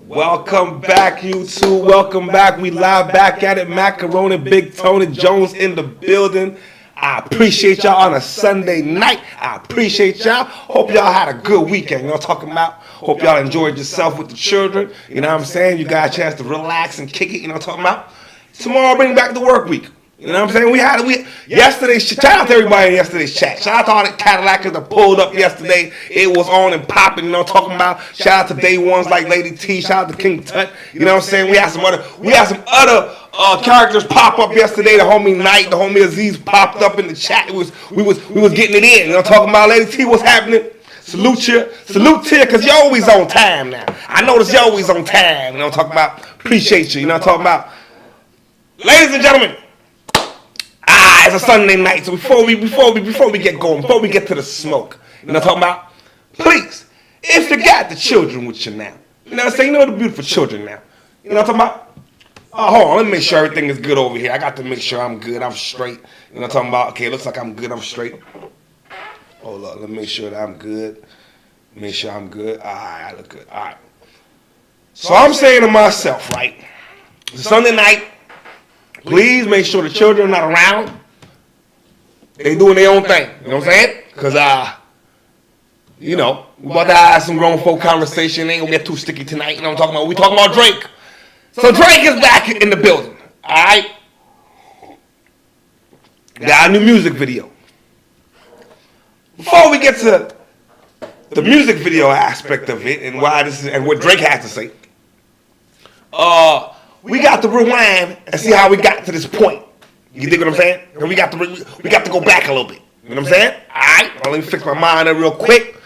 Welcome back, YouTube. Welcome back. We live back at it. Macaroni, Big Tony, Jones in the building. I appreciate y'all on a Sunday night. I appreciate y'all. Hope y'all had a good weekend. You know what I'm talking about? Hope y'all enjoyed yourself with the children. You know what I'm saying? You got a chance to relax and kick it. You know what I'm talking about? Tomorrow, bring back the work week. You know what I'm saying? Yesterday's shout out to everybody in yesterday's chat. Shout out to all the Cadillacers that pulled up yesterday. It was on and popping, you know what I'm talking about? Shout out to day ones like Lady T. Shout out to King Tut. You know what I'm saying? We had some other characters pop up yesterday. The homie Knight, the homie Aziz popped up in the chat. We was getting it in. You know what I'm talking about? Lady T, what's happening? Salute to you, because you're always on time now. I notice you're always on time. You know what I'm talking about? Appreciate you. You know what I'm talking about? Ladies and gentlemen. It's a Sunday night, so before we get going, before we get to the smoke, you know what I'm talking about? Please, if you got the children with you now, you know what I'm saying? You know the beautiful children now. You know what I'm talking about? Oh, hold on, let me make sure everything is good over here. I got to make sure I'm good, I'm straight. You know what I'm talking about? Okay, looks like I'm good, I'm straight. Hold up, let me make sure that I'm good. Make sure I'm good. Alright, I look good. Alright. So I'm saying to myself, right? It's Sunday night. Please make sure the children are not around. They doing their own thing. You know what I'm saying? Because, you know, we about to have some grown folk conversation. Ain't gonna get too sticky tonight. You know what I'm talking about? We talking about Drake. So Drake is back in the building. Alright? Got a new music video. Before we get to the music video aspect of it and why this is and what Drake has to say, we got to rewind and see how we got to this point. You dig what I'm saying? And we got to go back a little bit. You know what I'm saying? Alright, let me fix my mind up real quick.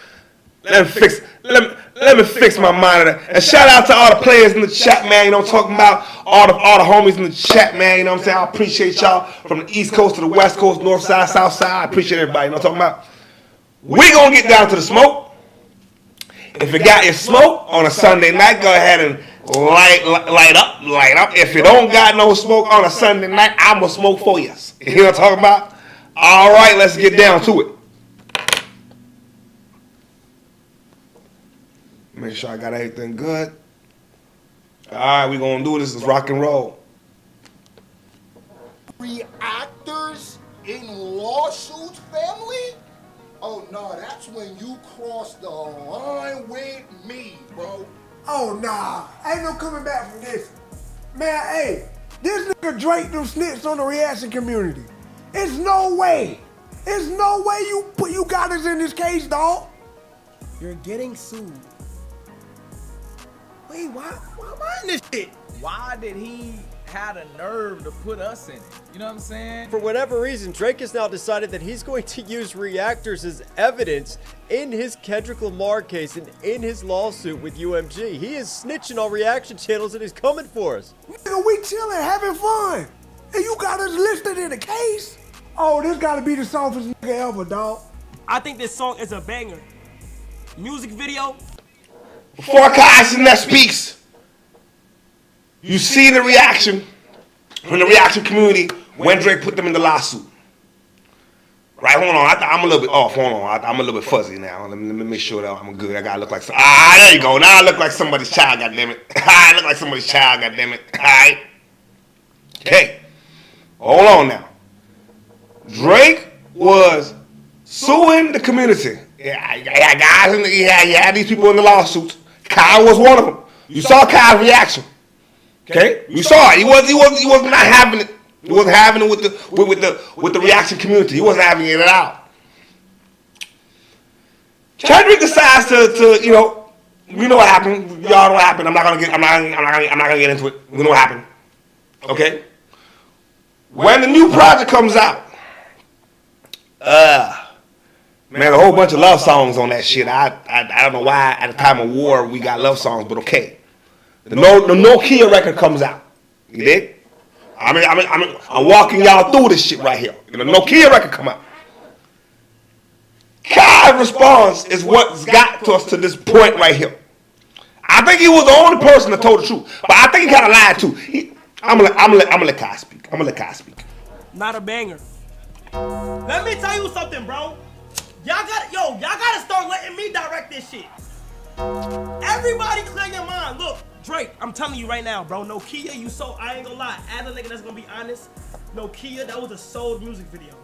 Let me fix my mind up. And shout out to all the players in the chat, man. You know what I'm talking about? All the homies in the chat, man. You know what I'm saying? I appreciate y'all from the East Coast to the West Coast, North Side, South Side. I appreciate everybody. You know what I'm talking about? We gonna get down to the smoke. If you got your smoke on a Sunday night, go ahead and light up. If you don't got no smoke on a Sunday night, I'ma smoke for you. You know what I'm talking about? All right, let's get down to it. Make sure I got everything good. All right, we gonna do this. Let's rock and roll. Reactors in lawsuits, family? Oh no, that's when you cross the line with me, bro. Oh nah, ain't no coming back from this. Man, hey, this nigga Drake them snitched on the reaction community. It's no way. It's no way you got us in this case, dog. You're getting sued. Wait, why am I in this shit? Why did he had a nerve to put us in it? You know what I'm saying? For whatever reason, Drake has now decided that he's going to use reactors as evidence in his Kendrick Lamar case and in his lawsuit with UMG. He is snitching on reaction channels and he's coming for us. Nigga, we chilling, having fun. And you got us listed in the case? Oh, this gotta be the softest nigga ever, dog. I think this song is a banger. Music video. Before Kai Cenat speaks, you see the reaction from the reaction community when Drake put them in the lawsuit. Right, hold on. I'm a little bit off. Hold on. I'm a little bit fuzzy now. Let me make sure that I'm good. I gotta look like some. There you go. Now I look like somebody's child. Goddammit. I look like somebody's child. Goddammit. All right. Okay. Hold on now. Drake was suing the community. Yeah, guys. He had these people in the lawsuits. Kai was one of them. You saw Kai's reaction. Okay, you saw it. He was not having it. He wasn't having it with the reaction community. He wasn't having it at all. Kendrick decides to you know, we know what happened. Y'all know what happened. I'm not gonna get into it. We know what happened. Okay. When the new project comes out, man, a whole bunch of love songs on that shit. I don't know why at the time of war we got love songs, but okay. The Nokia record comes out. You dig? I'm walking y'all through this shit right here. The Nokia record come out. Kai's response is what's got to us to this point right here. I think he was the only person that told the truth, but I think he kind of lied too. I'm gonna let Kai speak. I'm gonna let Kai speak. Not a banger. Let me tell you something, bro. Y'all gotta start letting me direct this shit. Everybody clear your mind. Look, Drake, I'm telling you right now, bro. Nokia, you so, I ain't gonna lie. As a nigga that's gonna be honest, Nokia, that was a sold music video.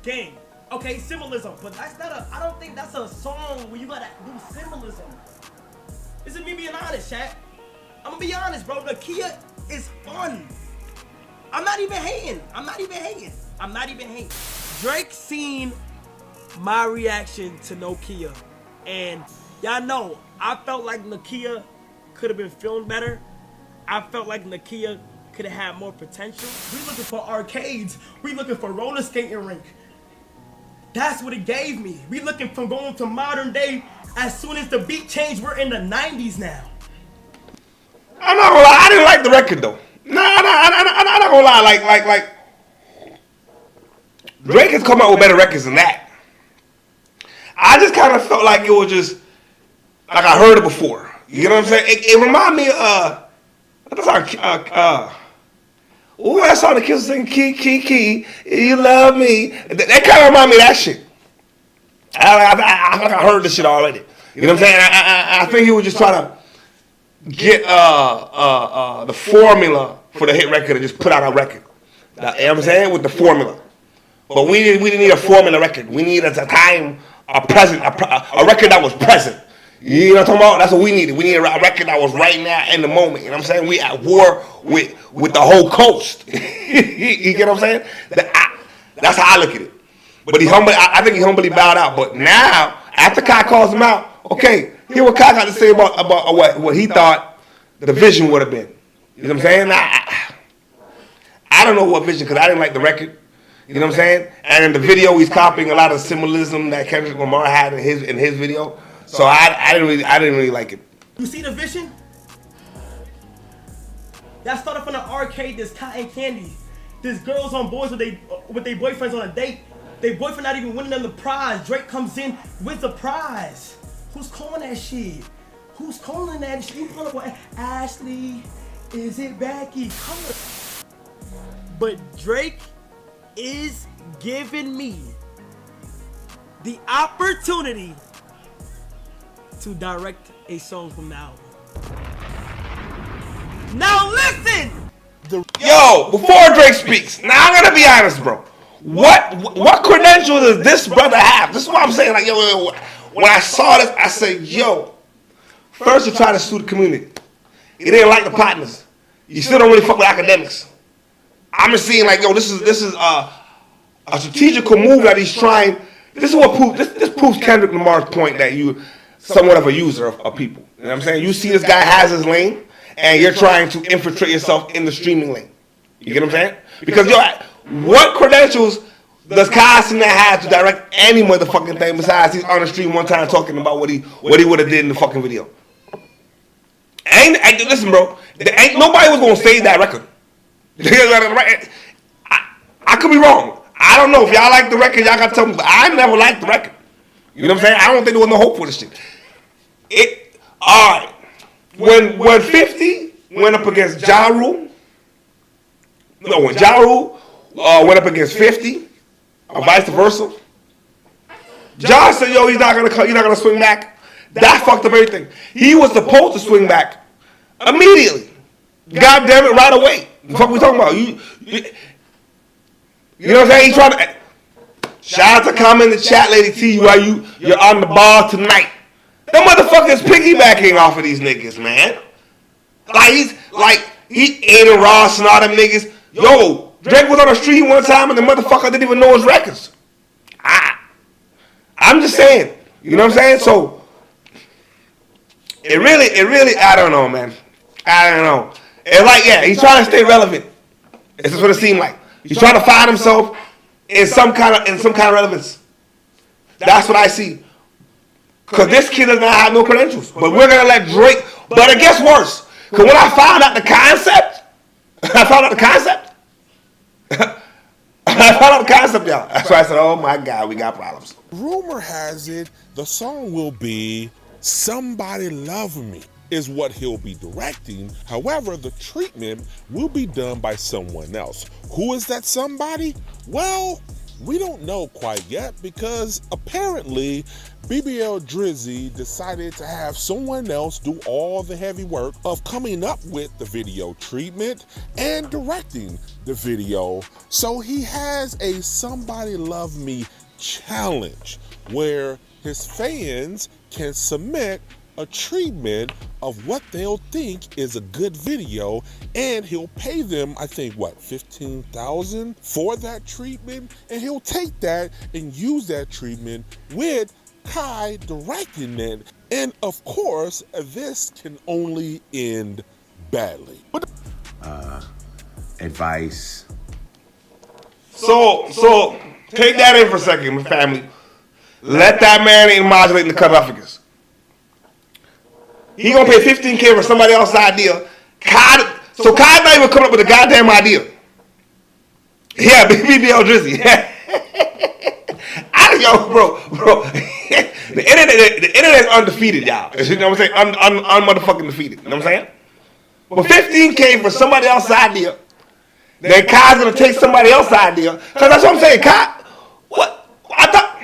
Gang. Okay, symbolism, but that's not a, I don't think that's a song where you gotta do symbolism. This is me being honest, chat. I'm gonna be honest, bro. Nokia is fun. I'm not even hating. Drake seen my reaction to Nokia, and y'all know, I felt like Nokia could have been filmed better. I felt like Nokia could have had more potential. We looking for arcades. We looking for roller skating rink. That's what it gave me. We looking for going to modern day. As soon as the beat changed, we're in the 90s now. I'm not gonna lie, I didn't like the record though. I'm not gonna lie, like Drake has come out with better records than that. I just kind of felt like it was just like I heard it before. You know what I'm saying? It reminded me of ooh, that song the kids sing, Key, you love me. That kind of reminded me of that shit. I feel like I heard this shit already. You know what I'm saying? I think he was just trying to get the formula for the hit record and just put out a record. You know what I'm saying? With the formula. But we didn't need a formula record. We needed a time, a record that was present. You know what I'm talking about? That's what we needed. We needed a record that was right now in the moment. You know what I'm saying? We at war with the whole coast. You get what I'm saying? That's how I look at it. But I think he humbly bowed out. But now, after Kai calls him out, okay, hear what Kai got to say about what he thought the vision would have been. You know what I'm saying? I don't know what vision, because I didn't like the record. You know what I'm saying? And in the video, he's copying a lot of symbolism that Kendrick Lamar had in his video. So I didn't really like it. You see the vision? That started from the arcade. There's cotton candy. There's girls on boards with their boyfriends on a date. Their boyfriend not even winning them the prize. Drake comes in with the prize. Who's calling that shit? Who's calling that shit? You calling Ashley? Is it Becky? But Drake is giving me the opportunity to direct a song from the album. Now listen! Yo, before Drake speaks, now I'm gonna be honest, bro. What credentials does this brother have? This is what I'm saying. Like, yo, when I saw this, I said, yo, first you try to sue the community. You didn't like the partners. You still don't really fuck with academics. I'm just seeing like, yo, this is a strategical move that he's trying. This is what proves Kendrick Lamar's point that you somewhat of a user of people. You know what I'm saying? You see this guy has his lane, and you're trying to infiltrate yourself in the streaming lane. You get what I'm saying? Because yo, what credentials does Kai Cenat have to direct any motherfucking thing besides he's on the stream one time talking about what he would have did in the fucking video? Listen, bro, ain't nobody was gonna save that record. I could be wrong. I don't know if y'all like the record. Y'all gotta tell me, but I never liked the record. You know what I'm saying? I don't think there was no hope for this shit. All right. When 50 went up against Ja Rule, when Ja Rule went up against 50, or vice versa, Ja said, yo, you're not gonna swing back. That fucked up everything. He was supposed to swing back immediately. God damn it, right away. The fuck we talking about? You know what I'm saying? He trying to. Shout out to comment in the chat, Lady T, while you're on the ball tonight. Them motherfuckers piggybacking off of these niggas, man. He Aiden Ross and all them niggas. Yo, Drake was on the street one time and the motherfucker didn't even know his records. I'm just saying. You know what I'm saying? So it really, I don't know, man. I don't know. It's like, yeah, he's trying to stay relevant. It's just what it seemed like. He's trying to find himself in some kind of relevance. That's what I see. Cause this kid does not have no credentials. But we're gonna let Drake. But it gets worse. Cause when I found out the concept, y'all. That's why I said, oh my God, we got problems. Rumor has it the song will be Somebody Love Me is what he'll be directing. However, the treatment will be done by someone else. Who is that somebody? Well, We don't know quite yet because apparently BBL Drizzy decided to have someone else do all the heavy work of coming up with the video treatment and directing the video. So he has a Somebody Love Me challenge where his fans can submit a treatment of what they'll think is a good video, and he'll pay them, I think, what, $15,000 for that treatment, and he'll take that and use that treatment with Kai directing it. And of course, this can only end badly. Advice. So take that in for a second, my family. Let that man ain't modulating the cutoffs. He gonna pay $15K for somebody else's idea. So Kai's not even coming up with a goddamn idea. Yeah, BBL Drizzy. Yo, bro. The internet's undefeated, y'all. You know what I'm saying? Unmotherfucking defeated. You know what I'm saying? But $15K for somebody else's idea. Then Kai's gonna take somebody else's idea. Cause that's what I'm saying. Kai, what? I thought.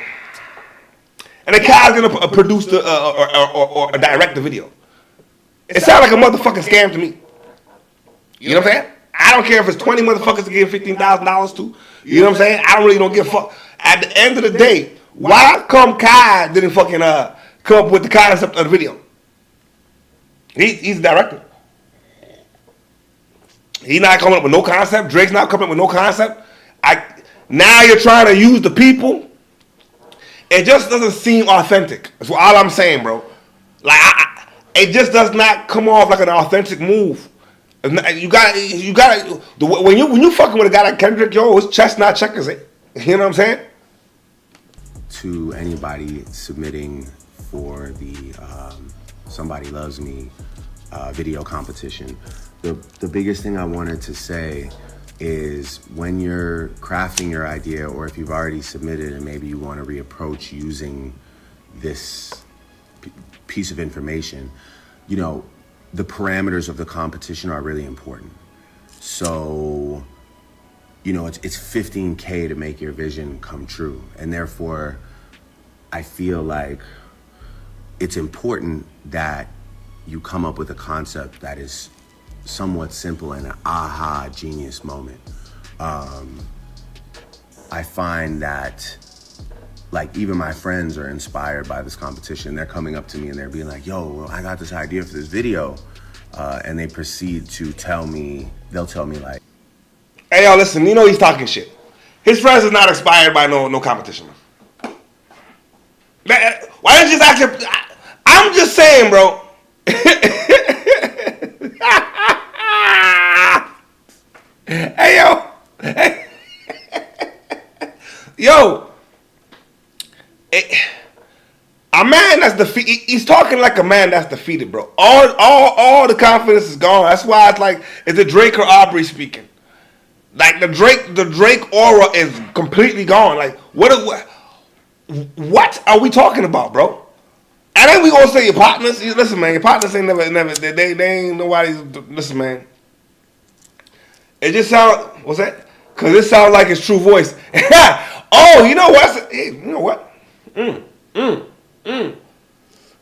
And then Kai's gonna produce or direct the video. It sounds like a motherfucking scam to me. You know what I'm saying? I don't care if it's 20 motherfuckers to give $15,000 to. You know what I'm saying? I don't give a fuck. At the end of the day, why come Kai didn't fucking come up with the concept of the video? He's the director. He's not coming up with no concept. Drake's not coming up with no concept. Now you're trying to use the people. It just doesn't seem authentic. That's all I'm saying, bro. Like it just does not come off like an authentic move. You got when you fucking with a guy like Kendrick, yo, his chestnut checkers, eh? You know what I'm saying? To anybody submitting for the Somebody Loves Me video competition, the biggest thing I wanted to say is when you're crafting your idea, or if you've already submitted and maybe you want to reapproach using this piece of information, you know, the parameters of the competition are really important. So, you know, it's $15K to make your vision come true. And therefore, I feel like it's important that you come up with a concept that is somewhat simple and an aha genius moment. I find that, like, even my friends are inspired by this competition. They're coming up to me and they're being like, yo, well, I got this idea for this video. And they proceed to tell me like, hey, yo, listen, you know he's talking shit. His friends is not inspired by no competition. Why didn't you just ask him? I'm just saying, bro. Hey, yo. Yo. A man that's defeated. He's talking like a man that's defeated, bro. All the confidence is gone. That's why it's like, is it Drake or Aubrey speaking? Like the Drake aura is completely gone. Like what are we talking about, bro? And then we gonna say your partners. Listen, man, your partners ain't never. They ain't nobody's. Listen, man. It just sounds. What's that? Cause it sounds like his true voice. Oh, you know what? Hey, you know what?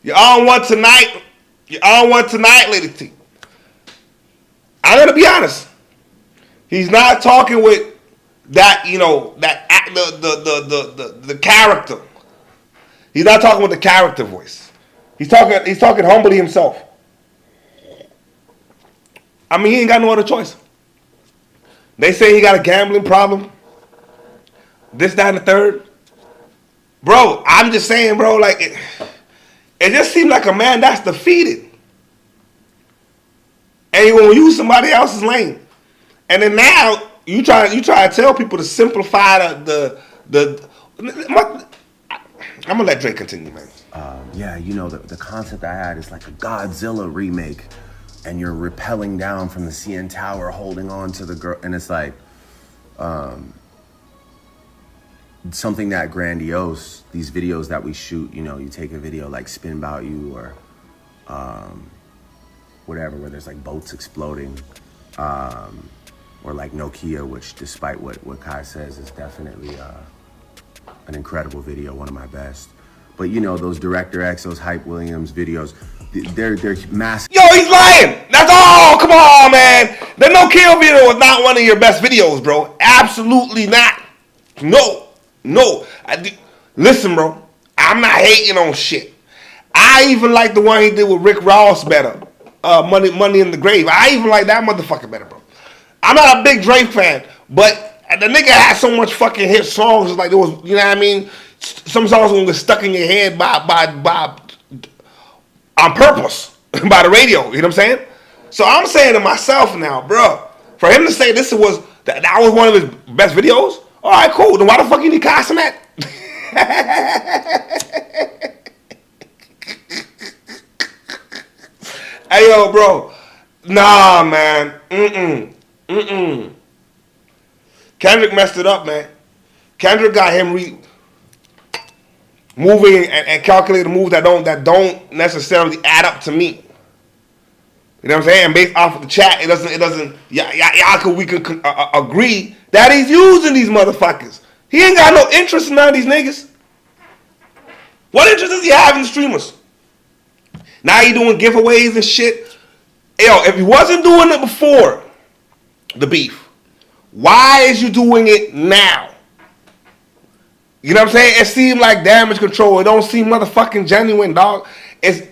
You're on one tonight. You're on one tonight, Lady T. I'm gonna be honest. He's not talking with that, you know, the character. He's not talking with the character voice. He's talking humbly himself. I mean, he ain't got no other choice. They say he got a gambling problem. This, that, and the third. Bro, I'm just saying, bro, like it just seems like a man that's defeated. And you're gonna use somebody else's lane. And then now you try to tell people to simplify the I'm gonna let Drake continue, man. Yeah, you know, the concept I had is like a Godzilla remake, and you're rappelling down from the CN Tower, holding on to the girl, and it's like something that grandiose. These videos that we shoot, you know, you take a video like Spin About You or whatever, where there's like boats exploding, or like Nokia, which despite what Kai says is definitely an incredible video, one of my best. But you know, those Director X, those Hype Williams videos, they're massive. Yo, he's lying. That's all. Come on, man. The No Kill video was not one of your best videos, bro. Absolutely not. No. Listen, bro. I'm not hating on shit. I even like the one he did with Rick Ross better. Money in the Grave. I even like that motherfucker better, bro. I'm not a big Drake fan, but the nigga had so much fucking hit songs. Like there was, you know what I mean? Some songs gonna get stuck in your head by on purpose by the radio. You know what I'm saying? So I'm saying to myself now, bro, for him to say that was one of his best videos. All right, cool. Then why the fuck you need Kai Cenat? Hey, yo, bro. Nah, man. Kendrick messed it up, man. Kendrick got him moving and calculated moves that don't necessarily add up to me. You know what I'm saying? Based off of the chat, it doesn't. We can agree that he's using these motherfuckers. He ain't got no interest in none of these niggas. What interest does he have in the streamers? Now he doing giveaways and shit. Yo, if he wasn't doing it before the beef, why is you doing it now? You know what I'm saying? It seemed like damage control. It don't seem motherfucking genuine, dog. It's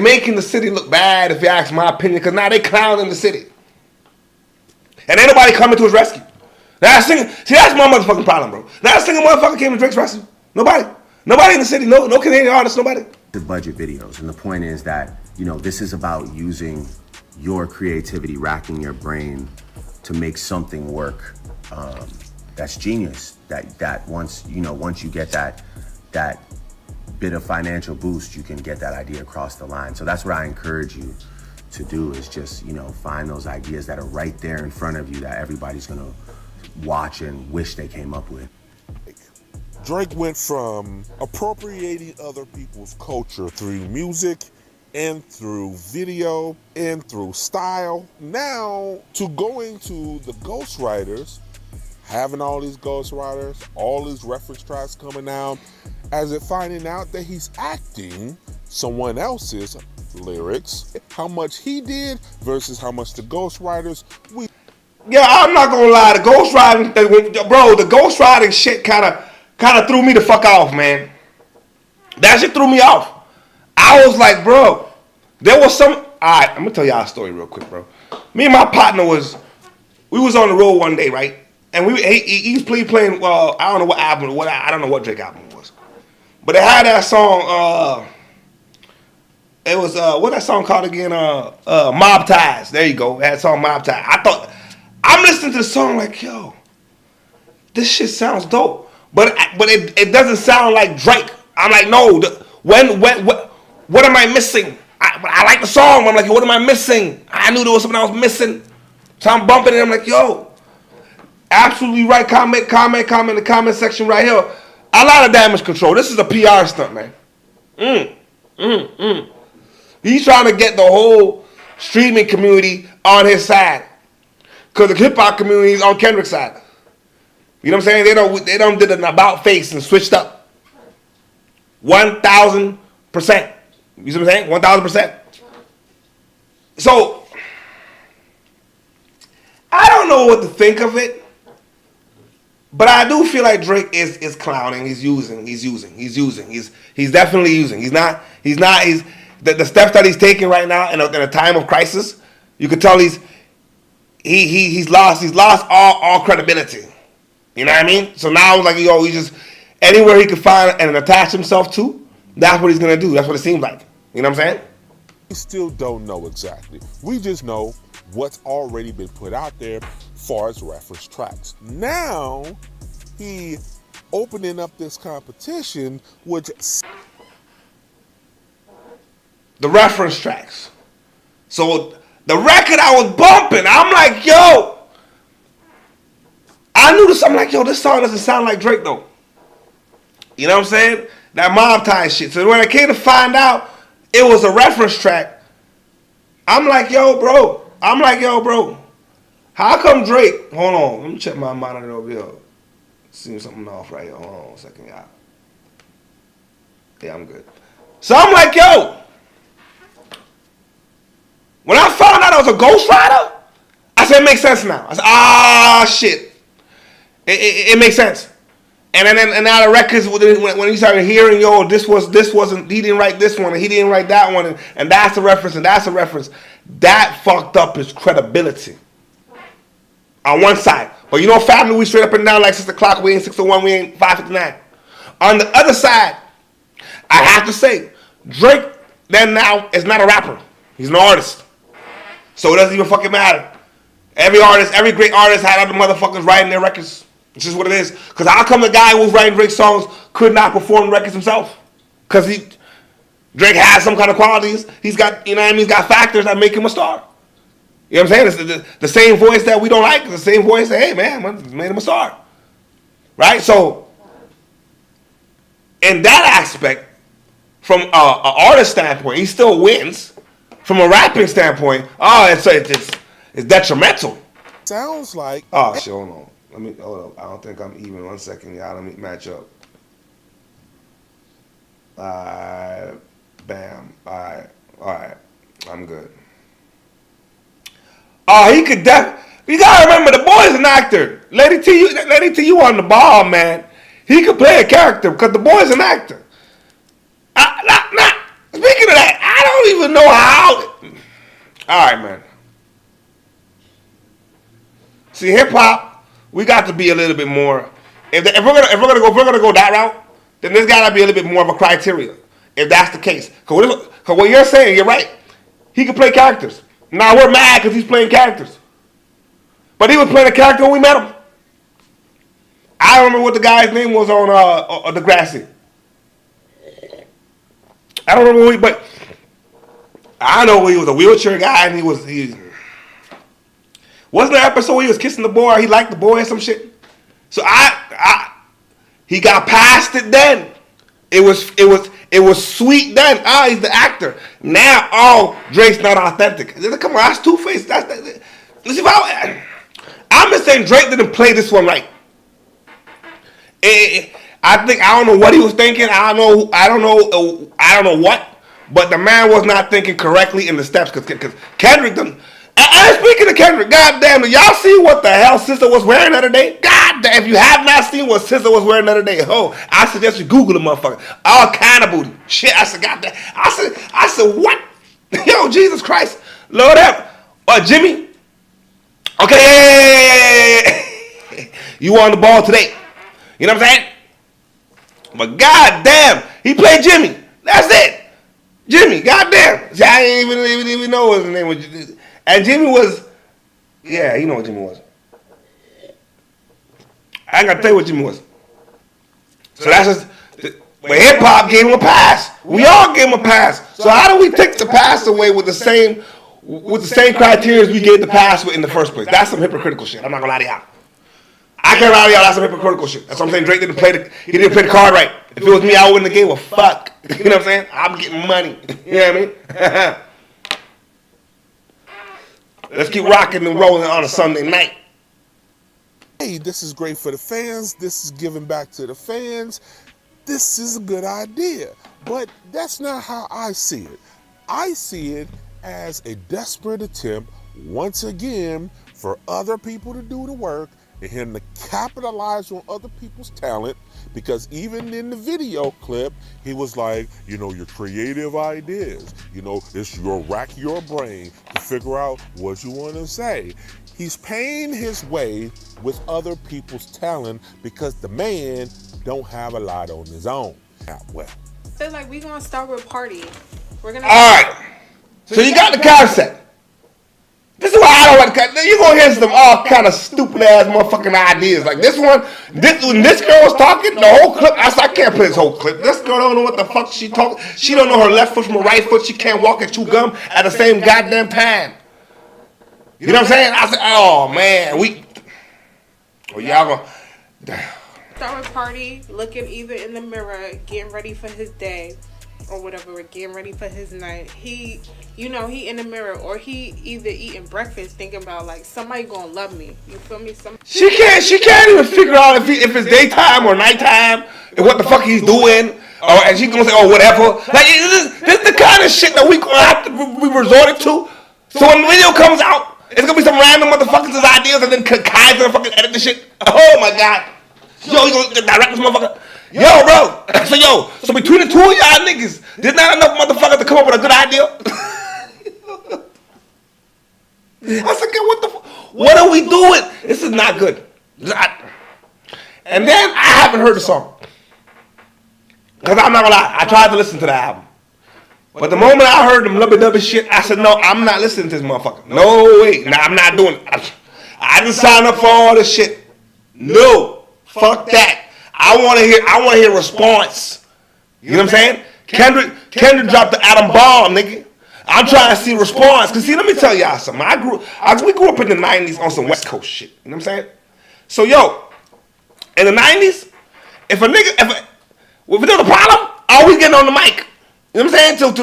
making the city look bad, if you ask my opinion, because now they clowning the city. And ain't nobody coming to his rescue. That's my motherfucking problem, bro. Not a single motherfucker came to Drake's rescue. Nobody in the city. No Canadian artists. Nobody. The budget videos, and the point is that, you know, this is about using your creativity, racking your brain to make something work. That's genius. That once you get that bit of financial boost, you can get that idea across the line. So that's what I encourage you to do, is just, you know, find those ideas that are right there in front of you that everybody's gonna watch and wish they came up with. Drake went from appropriating other people's culture through music and through video and through style, now to going to the ghostwriters, having all these ghostwriters, all these reference tracks coming out, as if finding out that he's acting someone else's lyrics, how much he did versus how much the ghostwriters. Yeah, I'm not gonna lie, the ghostwriting shit kind of threw me the fuck off, man. That shit threw me off. I was like, bro, there was some. All right, I'm gonna tell y'all a story real quick, bro. Me and my partner we was on the road one day, right? And he was playing. Well, I don't know what album. I don't know what Drake album it was, but it had that song. It was what that song called again? Mob Ties. There you go. That song Mob Ties. I'm listening to the song like, yo, this shit sounds dope, but it doesn't sound like Drake. I'm like, no. What am I missing? I like the song. I'm like, what am I missing? I knew there was something I was missing, so I'm bumping it. I'm like, yo. Absolutely right. Comment in the comment section right here. A lot of damage control. This is a PR stunt, man. He's trying to get the whole streaming community on his side, because the hip hop community is on Kendrick's side. You know what I'm saying? They don't did an about face and switched up. 1,000%. You see what I'm saying? 1,000%. So I don't know what to think of it. But I do feel like Drake is clowning. He's definitely using. He's the steps that he's taking right now in a time of crisis. You could tell he's lost all credibility. You know what I mean? So now it's like, yo, he just anywhere he can find and attach himself to, that's what he's gonna do. That's what it seems like. You know what I'm saying? We still don't know exactly. We just know what's already been put out there far as reference tracks. Now he opening up this competition, which the reference tracks. So the record I was bumping, I'm like, yo, I knew this. I'm like, yo, this song doesn't sound like Drake though. You know what I'm saying? That mob tie shit. So when I came to find out it was a reference track, I'm like, yo, bro. How come Drake? Hold on, let me check my monitor over here. Seems something off right here. Hold on a second, y'all. Yeah, I'm good. So I'm like, yo. When I found out I was a ghostwriter, I said, it makes sense now. I said, shit. It makes sense. And now the records, when you started hearing, yo, this wasn't, he didn't write this one, and he didn't write that one, and that's a reference, and that's a reference. That fucked up his credibility. On one side. But you know, family, we straight up and down like 6 o'clock, we ain't 6:01, we ain't 5:59. On the other side, I have to say, Drake then now is not a rapper. He's an artist. So it doesn't even fucking matter. Every great artist had other motherfuckers writing their records. It's just what it is. Because how come the guy who was writing Drake songs could not perform records himself? Because Drake has some kind of qualities. He's got, you know what I mean? He's got factors that make him a star. You know what I'm saying? It's the same voice that we don't like. The same voice that, hey, man, made him a star. Right? So, in that aspect, from an artist standpoint, he still wins. From a rapping standpoint, it's detrimental. Sounds like. Oh, shit, hold on. Hold up. I don't think I'm even. 1 second, y'all. Let me match up. Bam. Alright. I'm good. Oh, he could you gotta remember, the boy's an actor. Lady T, you on the ball, man. He could play a character because the boy's an actor. Speaking of that, I don't even know how. Alright, man. See, hip hop, we got to be a little bit more. If we're gonna go that route, then there's gotta be a little bit more of a criteria. If that's the case, because what you're saying, you're right. He can play characters. Now we're mad because he's playing characters, but he was playing a character when we met him. I don't remember what the guy's name was on Degrassi. I don't remember but I know he was a wheelchair guy, and he wasn't there an episode where he was kissing the boy, or he liked the boy or some shit. So he got past it then. It was sweet then. He's the actor. Now, Drake's not authentic. Come on, that's two-faced. I'm just saying Drake didn't play this one right. I don't know what he was thinking. I don't know what. But the man was not thinking correctly in the steps, because Kendrick done. And speaking of Kendrick, goddamn, y'all see what the hell SZA was wearing the other day? Goddamn, if you have not seen what SZA was wearing the other day, I suggest you Google the motherfucker. All kind of booty. Shit, I said, goddamn. I said, what? Yo, Jesus Christ. Lord help. Jimmy? Okay, you on the ball today. You know what I'm saying? But goddamn, he played Jimmy. That's it. Jimmy, goddamn. See, I didn't even know what his name was. And Jimmy was, yeah, you know what Jimmy was. I ain't got to tell you what Jimmy was. So that's just, but hip hop gave him a pass. We all gave him a pass. So how do we take the pass away with the same criteria as we gave the pass with in the first place? That's some hypocritical shit. I'm not gonna lie to y'all. I can't lie to y'all. That's some hypocritical shit. That's what I'm saying. Drake didn't play the card right. If it was me, I wouldn't have gave a fuck. You know what I'm saying? I'm getting money. You know what I mean? Let's keep rocking and rolling on a Sunday night. Hey, this is great for the fans. This is giving back to the fans. This is a good idea. But that's not how I see it. I see it as a desperate attempt, once again, for other people to do the work and him to capitalize on other people's talent, because even in the video clip, he was like, your creative ideas, it's rack your brain to figure out what you want to say. He's paying his way with other people's talent because the man don't have a lot on his own. Well, So like we gonna start with Party. We're gonna. All right. So you got the concept. This is why I don't like the. You're gonna hear some all kind of stupid ass motherfucking ideas. Like this one, when this girl was talking, the whole clip. I said, I can't play this whole clip. This girl don't know what the fuck she talking. She don't know her left foot from her right foot. She can't walk and chew gum at the same goddamn time. You know what I'm saying? I said, oh man, y'all gonna. Start with Party, looking either in the mirror, getting ready for his day, or whatever, getting ready for his night. He in the mirror, or he either eating breakfast, thinking about like somebody gonna love me. You feel me? She can't even figure out if it's daytime or nighttime and what the fuck he's doing. Oh, and she gonna say, oh, whatever. Like, this the kind of shit that we gonna have to be resorted to. So when the video comes out, it's gonna be some random motherfuckers' ideas, and then Kai's gonna fucking edit the shit. Oh my god. Yo, you gonna direct this motherfucker? Yo, bro. So between the two of y'all niggas, there's not enough motherfuckers to come up with a good idea. I said, what are we doing? This is not good. And then I haven't heard the song. Because I'm not gonna lie, I tried to listen to the album. But the moment I heard them lubby-dubby shit, I said, no, I'm not listening to this motherfucker. No way. Nah, I'm not doing it. I didn't sign up for all this shit. No. Fuck that. I wanna hear response. You know what I'm saying? Kendrick dropped the atom bomb, nigga. I'm trying to see response. Cause see, let me tell y'all something. We grew up in the 90s on some West Coast shit. You know what I'm saying? So yo, in the 90s, if there's a problem, always getting on the mic. You know what I'm saying? To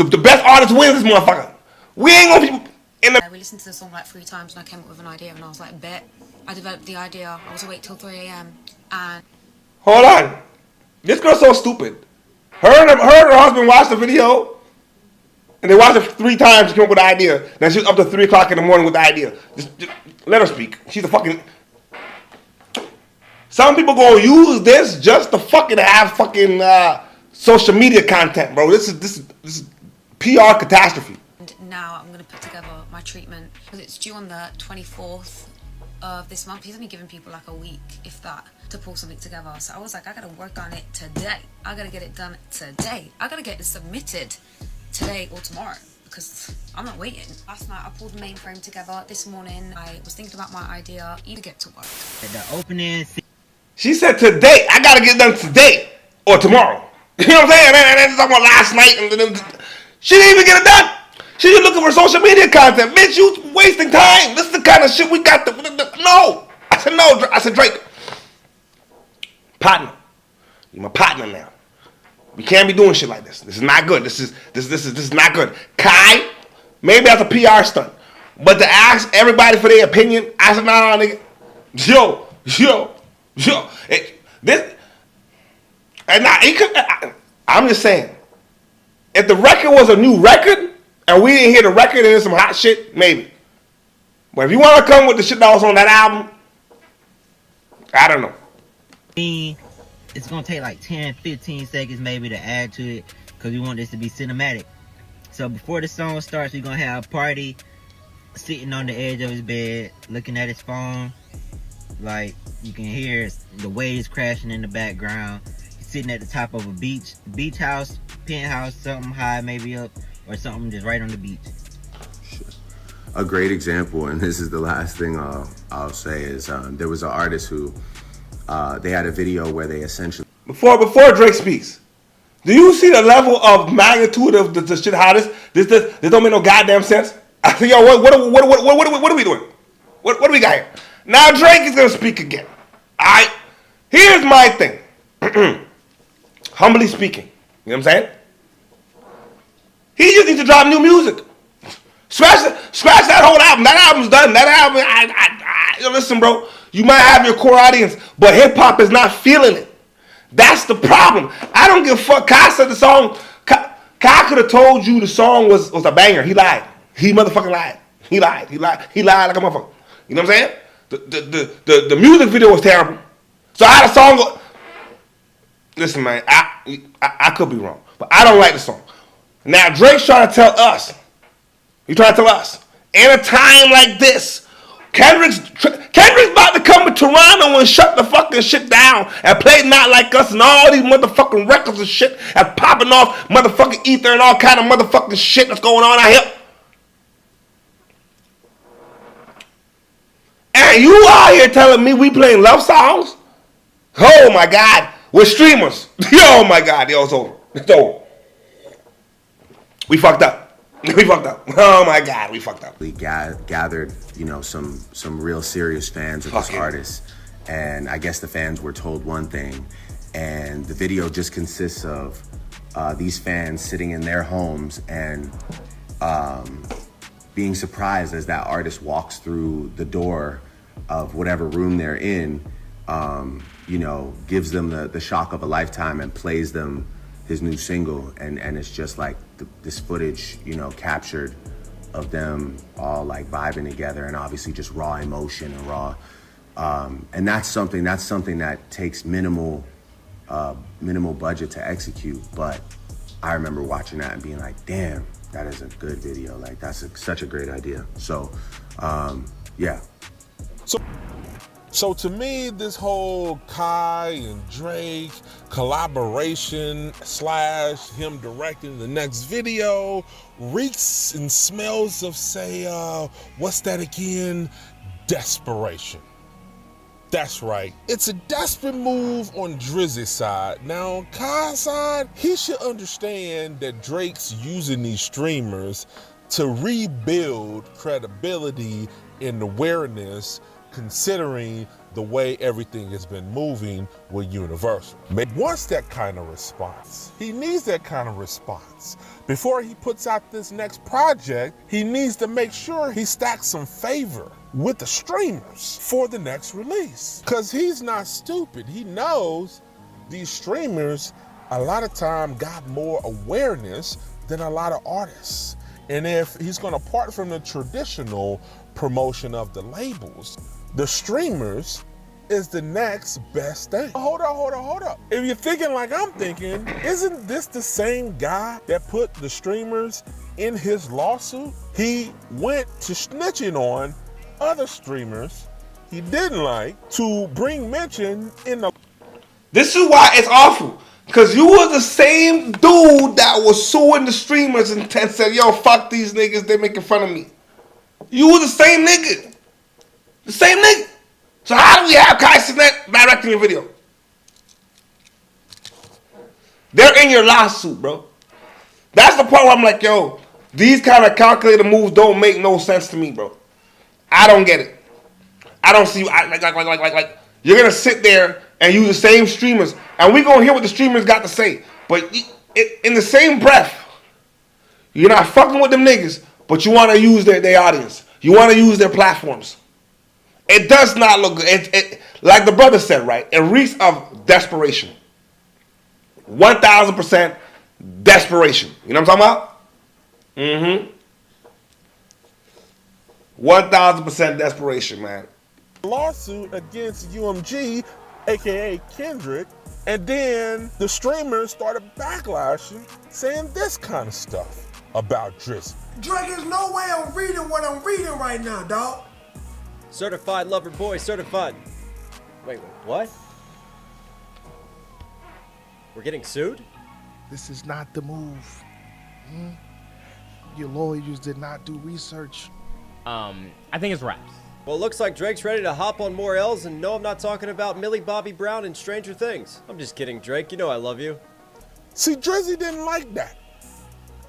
the best artist wins this motherfucker. We ain't gonna be in the. We listened to the song like 3 times and I came up with an idea and I was like, bet. I developed the idea. I was awake till 3 a.m. and. Hold on. This girl's so stupid. Her and her husband watched the video and they watched it 3 times to come up with the idea. Now she's up to 3 o'clock in the morning with the idea. Just let her speak. She's a fucking. Some people gonna use this just to fucking have fucking social media content, bro. This is PR catastrophe. And now I'm gonna put together my treatment because it's due on the 24th of this month. He's only giving people like a week, if that, to pull something together. So I was like, I gotta work on it today. I gotta get it done today. I gotta get it submitted today or tomorrow because I'm not waiting. Last night I pulled the mainframe together. This morning I was thinking about my idea. Either get to work. The opening. She said today. I gotta get it done today or tomorrow. You know what I'm saying? And then talking about last night, and then she didn't even get it done. She just looking for social media content. Bitch, you wasting time. This is the kind of shit we got to. No. I said no. I said Drake. Partner. You're my partner now. We can't be doing shit like this. This is not good. This is not good. Kai, maybe that's a PR stunt. But to ask everybody for their opinion, I said, nah, nigga. Yo. This. And I'm just saying, if the record was a new record and we didn't hear the record and there's some hot shit, maybe. But if you want to come with the shit that was on that album, I don't know. It's going to take like 10, 15 seconds maybe to add to it because we want this to be cinematic. So before the song starts, we're going to have Party sitting on the edge of his bed, looking at his phone. Like, you can hear the waves crashing in the background. He's sitting at the top of a beach house, penthouse, something high maybe up, or something just right on the beach. A great example, and this is the last thing I'll say, is there was an artist who, they had a video where they essentially... Before Drake speaks, do you see the level of magnitude of the shit? How this don't make no goddamn sense? I think, yo, what are we doing? What do we got here? Now Drake is gonna speak again. Alright? Here's my thing. Humbly speaking. You know what I'm saying? He just needs to drop new music. Scratch that whole album. That album's done. That album, listen, bro. You might have your core audience, but hip hop is not feeling it. That's the problem. I don't give a fuck. Kai said the song. Kai could have told you the song was a banger. He lied. He motherfucking lied. He lied like a motherfucker. You know what I'm saying? The music video was terrible. So how the song go? Listen, man, I could be wrong, but I don't like the song. Now Drake's trying to tell us. He's trying to tell us. In a time like this, Kendrick's about to come to Toronto and shut the fucking shit down and play Not Like Us and all these motherfucking records and shit and popping off motherfucking ether and all kind of motherfucking shit that's going on out here. And you out here telling me we playing love songs? Oh my God, we're streamers. Oh my God, it's over. It's over. We fucked up. Oh my God, we fucked up. We gathered, some real serious fans of this artist, and I guess the fans were told one thing, and the video just consists of these fans sitting in their homes and being surprised as that artist walks through the door of whatever room they're in, you know, gives them the shock of a lifetime and plays them his new single, and it's just like this footage, you know, captured of them all like vibing together, and obviously just raw emotion and raw, and that's something that takes minimal budget to execute. But I remember watching that and being like, damn, that is a good video. Like that's such a great idea. So yeah. So to me, this whole Kai and Drake collaboration / him directing the next video reeks and smells of, say, what's that again? Desperation. That's right. It's a desperate move on Drizzy's side. Now, on Kai's side, he should understand that Drake's using these streamers to rebuild credibility and awareness, considering the way everything has been moving with Universal. He wants that kind of response. He needs that kind of response. Before he puts out this next project, he needs to make sure he stacks some favor with the streamers for the next release. Because he's not stupid. He knows these streamers a lot of time got more awareness than a lot of artists. And if he's gonna part from the traditional promotion of the labels, the streamers is the next best thing. Hold up. If you're thinking like I'm thinking, isn't this the same guy that put the streamers in his lawsuit? He went to snitching on other streamers he didn't like to bring mention in the... This is why it's awful. Because you was the same dude that was suing the streamers and said, yo, fuck these niggas, they making fun of me. You was the same nigga. The same nigga. So how do we have Kai Cenat directing your video? They're in your lawsuit, bro. That's the part where I'm like, yo, these kind of calculated moves don't make no sense to me, bro. I don't get it. I don't see, like you're going to sit there and use the same streamers, and we're going to hear what the streamers got to say. But in the same breath, you're not fucking with them niggas, but you want to use their audience. You want to use their platforms. It does not look good. It, like the brother said, right? It reeks of desperation. 1,000% desperation. You know what I'm talking about? 1,000% desperation, man. Lawsuit against UMG, aka Kendrick, and then the streamers started backlashing, saying this kind of stuff about Drizzy. Drake, there's no way I'm reading what I'm reading right now, dog. Certified lover boy, certified. Wait, what? We're getting sued? This is not the move. Your lawyers did not do research. I think it's raps. Well, it looks like Drake's ready to hop on more L's, and no, I'm not talking about Millie Bobby Brown and Stranger Things. I'm just kidding, Drake. You know I love you. See, Drizzy didn't like that.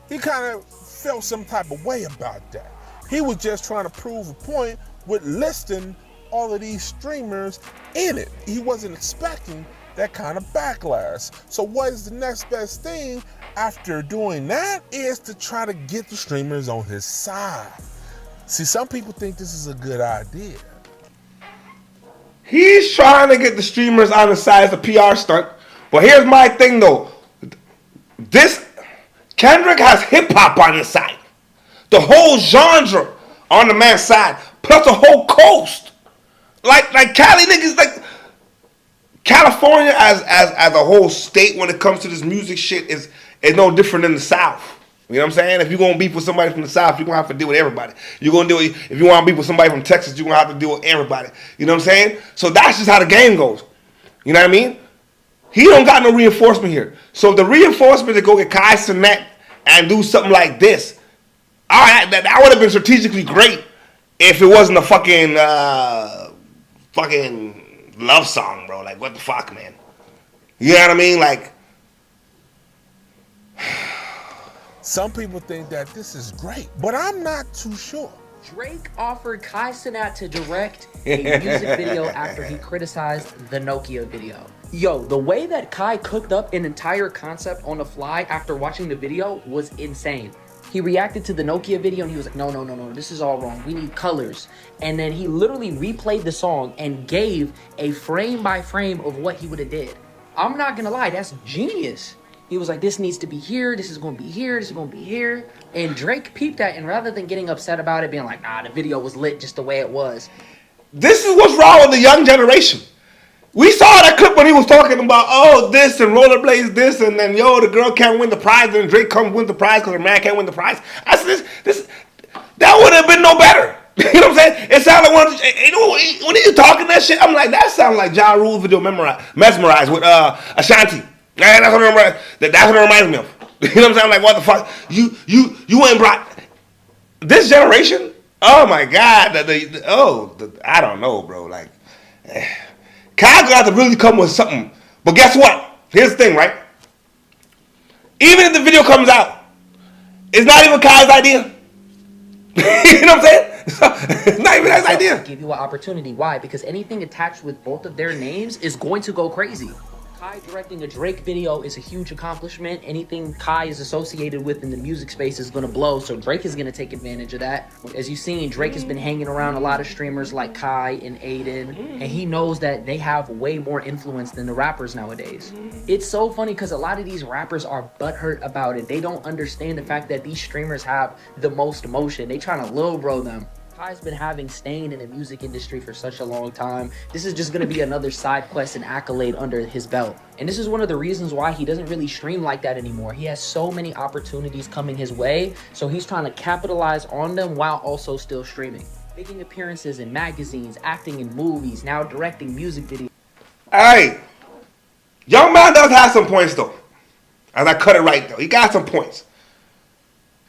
He kind of felt some type of way about that. He was just trying to prove a point with listing all of these streamers in it. He wasn't expecting that kind of backlash. So what is the next best thing after doing that is to try to get the streamers on his side. See, some people think this is a good idea. He's trying to get the streamers on his side as a PR stunt. But here's my thing, though. Kendrick has hip-hop on his side. The whole genre on the man's side. Plus the whole coast. Like Cali niggas, like California as a whole state when it comes to this music shit is no different than the South. You know what I'm saying? If you're going to beef with somebody from the South, you're going to have to deal with everybody. You're going to deal with, if you want to beef with somebody from Texas, you're going to have to deal with everybody. You know what I'm saying? So that's just how the game goes. You know what I mean? He don't got no reinforcement here. So if the reinforcement to go get Kai Cenat and do something like this, all right, that would have been strategically great if it wasn't a fucking love song, bro. Like, what the fuck, man? You know what I mean? Like, some people think that this is great, but I'm not too sure. Drake offered Kai Cenat to direct a music video after he criticized the Nokia video. Yo, the way that Kai cooked up an entire concept on the fly after watching the video was insane. He reacted to the Nokia video and he was like, no, this is all wrong. We need colors. And then he literally replayed the song and gave a frame by frame of what he would have did. I'm not gonna lie, that's genius. He was like, this needs to be here, this is gonna be here, this is gonna be here. And Drake peeped that, and rather than getting upset about it, being like, nah, the video was lit just the way it was. This is what's wrong with the young generation. We saw that clip when he was talking about, oh, this and rollerblades this, and then, yo, the girl can't win the prize, and Drake comes win the prize because the man can't win the prize. I said, that would have been no better. You know what I'm saying? It sounded like when he was talking that shit, I'm like, that sounds like Ja Rule's video Mesmerized with Ashanti. That's what it reminds me of. You know what I'm saying? I'm like, what the fuck? You ain't brought this generation? Oh my God. I don't know, bro. Like, Kai got to really come with something. But guess what? Here's the thing, right? Even if the video comes out, it's not even Kai's idea. You know what I'm saying? It's not even his idea. Give you an opportunity. Why? Because anything attached with both of their names is going to go crazy. Kai directing a Drake video is a huge accomplishment. Anything Kai is associated with in the music space is going to blow, so Drake is going to take advantage of that. As you've seen, Drake has been hanging around a lot of streamers like Kai and Aiden, and he knows that they have way more influence than the rappers nowadays. It's so funny because a lot of these rappers are butthurt about it. They don't understand the fact that these streamers have the most emotion. They trying to lil bro them. Kai's been having staying in the music industry for such a long time. This is just going to be another side quest and accolade under his belt. And this is one of the reasons why he doesn't really stream like that anymore. He has so many opportunities coming his way, so he's trying to capitalize on them while also still streaming. Making appearances in magazines, acting in movies, now directing music videos. Hey, young man does have some points though. As I cut it right though, he got some points.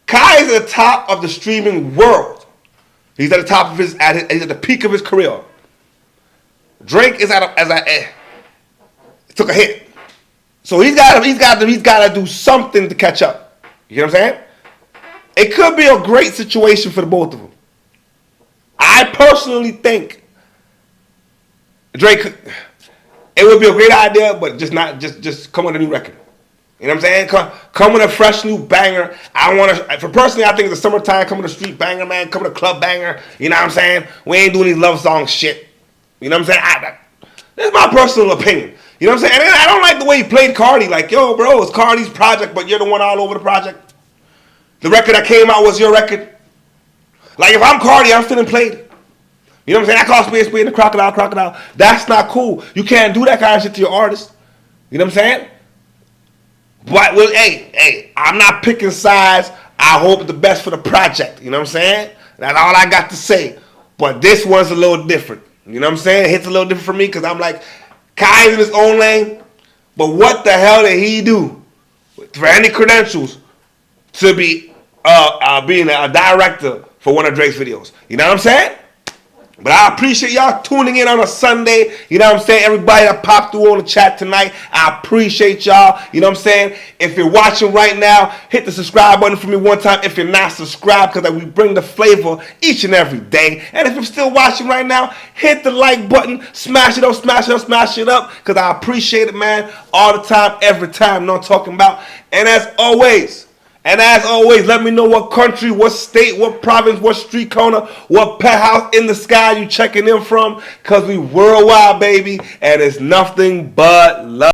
Kai is at the top of the streaming world. He's at the top of he's at the peak of his career. Drake is took a hit, so he's got to do something to catch up. You know what I'm saying? It could be a great situation for the both of them. I personally think Drake, it would be a great idea, but just come with a new record. You know what I'm saying? Come with a fresh new banger. I think it's a summertime, come with a street banger, man. Come with a club banger. You know what I'm saying? We ain't doing these love song shit. You know what I'm saying? This is my personal opinion. You know what I'm saying? And I don't like the way he played Cardi. Like, yo, bro, it's Cardi's project, but you're the one all over the project. The record that came out was your record. Like, if I'm Cardi, I'm feeling played. You know what I'm saying? I call space in the crocodile. That's not cool. You can't do that kind of shit to your artist. You know what I'm saying? But, well, hey, I'm not picking sides. I hope the best for the project. You know what I'm saying? That's all I got to say. But this one's a little different. You know what I'm saying? It hits a little different for me because I'm like, Kai's in his own lane. But what the hell did he do for any credentials to be being a director for one of Drake's videos? You know what I'm saying? But I appreciate y'all tuning in on a Sunday. You know what I'm saying? Everybody that popped through on the chat tonight, I appreciate y'all. You know what I'm saying? If you're watching right now, hit the subscribe button for me one time. If you're not subscribed, because we bring the flavor each and every day. And if you're still watching right now, hit the like button. Smash it up, because I appreciate it, man. All the time, every time. You know what I'm talking about? And as always, let me know what country, what state, what province, what street corner, what penthouse in the sky you checking in from. Because we worldwide, baby. And it's nothing but love.